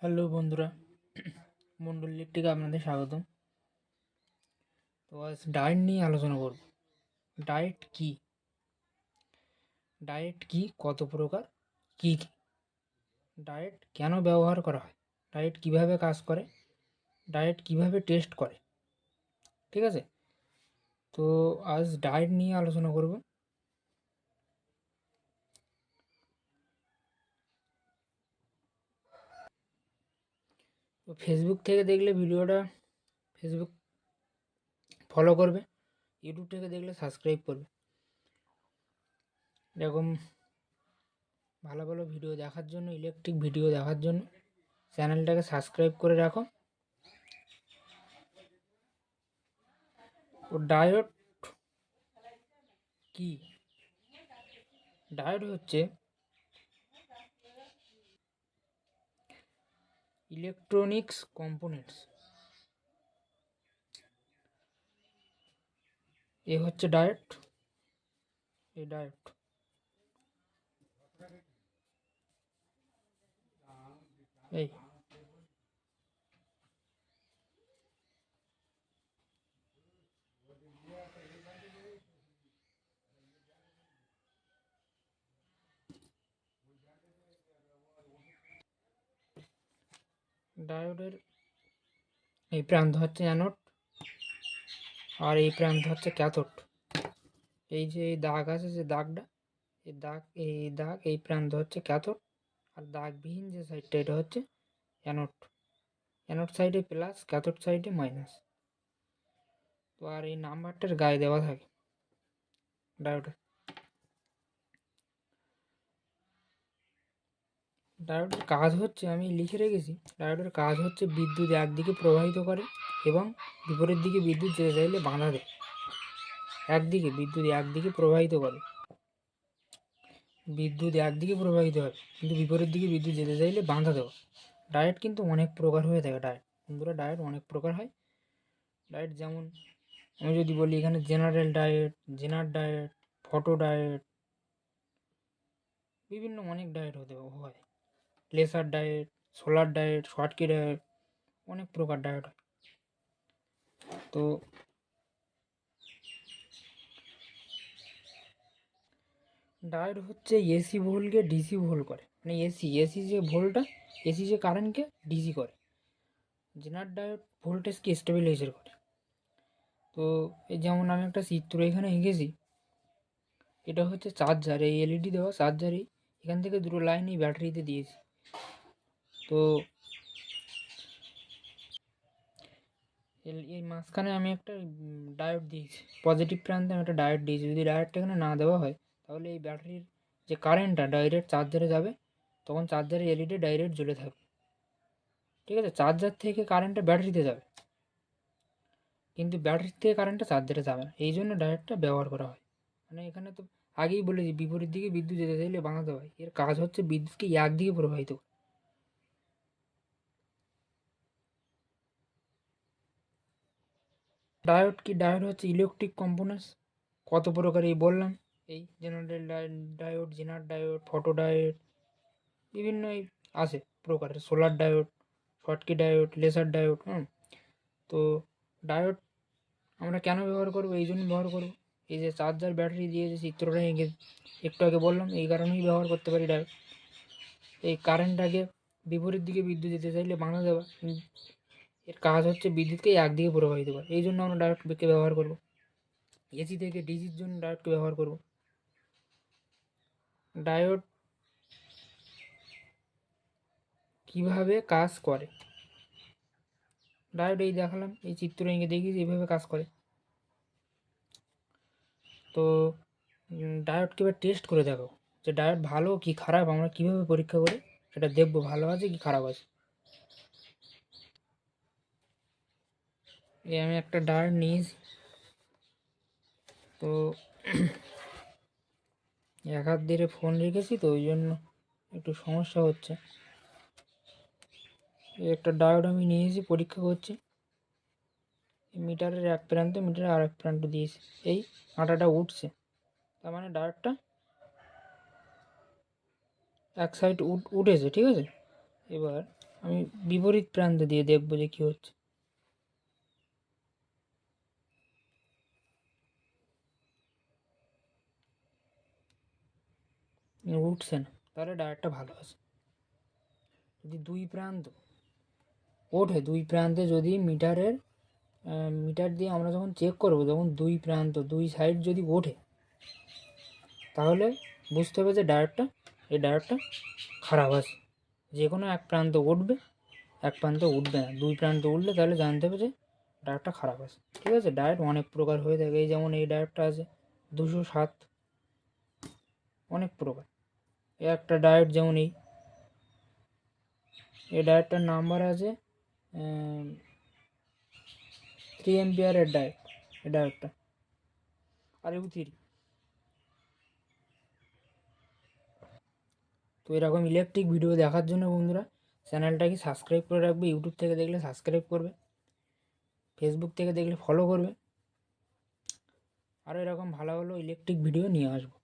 Hello বন্ধুরা, মন্ডল ইলেকট্রিকে আপনাদের স্বাগতম। তো আজ ডায়েট নিয়ে আলোচনা করব। ডায়েট কি, কত প্রকার, কি কি ডায়েট কেন ব্যবহার করা হয়, ডায়েট কিভাবে কাজ করে, ডায়েট কিভাবে টেস্ট করে, ঠিক আছে? তো আজ ডায়েট নিয়ে আলোচনা করব। তো ফেসবুক থেকে দেখলে ভিডিওটা ফেসবুক ফলো করবে, ইউটিউব থেকে দেখলে সাবস্ক্রাইব করবে। এরকম ভালো ভালো ভিডিও দেখার জন্য, ইলেকট্রিক ভিডিও দেখার জন্য চ্যানেলটাকে সাবস্ক্রাইব করে রাখো। তো ডায়েট কি? ডায়োড হচ্ছে ইলেকট্রনিক্স কম্পোনেন্টস। এ হচ্ছে ডায়োড, এই ডায়োড এই ডায়োডের এই প্রান্ত হচ্ছে অ্যানোড আর এই প্রান্ত হচ্ছে ক্যাথোড। এই যে এই দাগ আছে, যে দাগটা, এই প্রান্ত হচ্ছে ক্যাথোড, আর দাগবিহীন যে সাইডটা এটা হচ্ছে অ্যানোড। অ্যানোড সাইডে প্লাস, ক্যাথোড সাইডে মাইনাস। তো আর এই নাম্বারটার গায়ে দেওয়া থাকে ডায়োডের। ডায়োডের কাজ হচ্ছে, আমি লিখে রেখেছি, ডায়োডের কাজ হচ্ছে বিদ্যুৎ একদিকে প্রবাহিত করে এবং বিপরীত দিকে বিদ্যুৎ যেতে চাইলে বাধা দেয়। একদিকে প্রবাহিত করে, বিদ্যুৎ একদিকে প্রবাহিত হয়, কিন্তু বিপরীত দিকে বিদ্যুৎ যেতে চাইলে বাধা দেওয়া। ডায়েট কিন্তু অনেক প্রকার হয়ে থাকে। ডায়েট অনেক প্রকার হয়। ডায়েট যেমন আমি যদি বলি এখানে general diode, zener diode, photo diode, বিভিন্ন অনেক ডায়েট হয়। Laser diode, solar diode, Schottky diode, অনেক প্রকার ডায়েট হয়। তো ডায়োড হচ্ছে এসি ভোল্টকে ডিসি ভোল্ট করে, মানে এসি যে কারেন্টকে ডিসি করে। জেনার ডায়োড ভোল্টেজকে স্টেবিলাইজার করে। তো এই যেমন আমি একটা চিত্র এখানে এঁকেছি, এটা হচ্ছে চার্জার, এই এলইডি দেওয়া চার্জারই, এখান থেকে দুটো লাইন এই ব্যাটারিতে দিয়েছি। তো এই মাঝখানে আমি একটা ডায়োড দিয়েছি, পজিটিভ প্রান্তে আমি একটা ডায়োড দিয়েছি। যদি ডায়োডটা এখানে না দেওয়া হয় তাহলে এই ব্যাটারির যে কারেন্টটা ডাইরেক্ট চার্জারে যাবে, তখন চার্জারের এলইডি ডাইরেক্ট জ্বলে থাকবে, ঠিক আছে? চার্জার থেকে কারেন্টটা ব্যাটারিতে যাবে, কিন্তু ব্যাটারির থেকে কারেন্টটা চার্জারে যাবে না। এই জন্য ডায়োডটা ব্যবহার করা হয়। মানে এখানে তো আগেই বলেছি, বিপরীত দিকে বিদ্যুৎ যেতে চাইলে বাঁধাতে হয়। এর কাজ হচ্ছে বিদ্যুৎকে একদিকে প্রবাহিত করা। ডায়োড কি? ডায়োড হচ্ছে ইলেকট্রিক কম্পোনেন্টস। কত প্রকার এই বললাম, এই general diode, zener diode, photo diode, বিভিন্ন এই আছে প্রকারের, solar diode, Schottky diode, laser diode. তো ডায়োড আমরা কেন ব্যবহার করব? এই জন্য ব্যবহার করব, এই যে চার্জার ব্যাটারি দিয়ে যে চিত্রটা এঁকে একটু আগে বললাম, এই কারণেই ব্যবহার করতে পারি ডায়োড। এই কারেন্টটাকে বিপরীত দিকে বিদ্যুৎ যেতে চাইলে বাধা দেওয়া। এর কাজ হচ্ছে বিদ্যুৎকে একদিকে প্রবাহিত করা। এই জন্য আমরা ডায়োডকে ব্যবহার করব। এসি থেকে ডিসির জন্য ডায়োডকে ব্যবহার করব। ডায়োড কিভাবে কাজ করে? ডায়োড এই দেখালাম, এই চিত্র এঁকে দেখিয়েছি, এইভাবে কাজ করে। তো ডায়োডকে এবার টেস্ট করে দেখো, যে ডায়োড ভালো কি খারাপ আমরা কিভাবে পরীক্ষা করি সেটা দেখবো, ভালো আছে কি খারাপ আছে। এই আমি একটা ডায়োড নিয়েছি, তো এক হাত দিয়ে ফোন রেখেছি, তো ওই জন্য একটু সমস্যা হচ্ছে। এই একটা ডায়োড আমি নিয়েছি, পরীক্ষা করছি। মিটারের এক প্রান্তে, মিটারের আর এক প্রান্ত দিয়েছি, এই কাঁটাটা উঠছে, তার মানে ডায়োডটা এক সাইড উঠেছে, ঠিক আছে? এবার আমি বিপরীত প্রান্তে দিয়ে দেখবো যে কী হচ্ছে। উঠছে না, তাহলে ডায়োডটা ভালো আছে। যদি দুই প্রান্ত ওঠে, দুই প্রান্তে যদি মিটার দিয়ে আমরা যখন চেক করবো, তখন দুই প্রান্ত দুই সাইড যদি ওঠে, তাহলে বুঝতে হবে যে এই ডায়োডটা খারাপ আছে। যে কোনো এক প্রান্ত উঠবে, এক প্রান্ত উঠবে না। দুই প্রান্ত উঠলে তাহলে জানতে হবে যে ডায়োডটা খারাপ আছে। ঠিক আছে, ডায়োড অনেক প্রকার হয়ে থাকে। এই যেমন এই ডায়োডটা আছে 207, অনেক প্রকার। এই একটা ডায়োড যেমন এই ডায়োডটার নাম্বার আছে 3 এম্পিয়ারের ডায়োড, এই ডায়োডটা আর ইউ3। তো এরকম ইলেকট্রিক ভিডিও দেখার জন্য বন্ধুরা চ্যানেলটাকে সাবস্ক্রাইব করে রাখবে। ইউটিউব থেকে দেখলে সাবস্ক্রাইব করবে, ফেসবুক থেকে দেখলে ফলো করবে। আরও এরকম ভালো ভালো ইলেকট্রিক ভিডিও নিয়ে আসবো।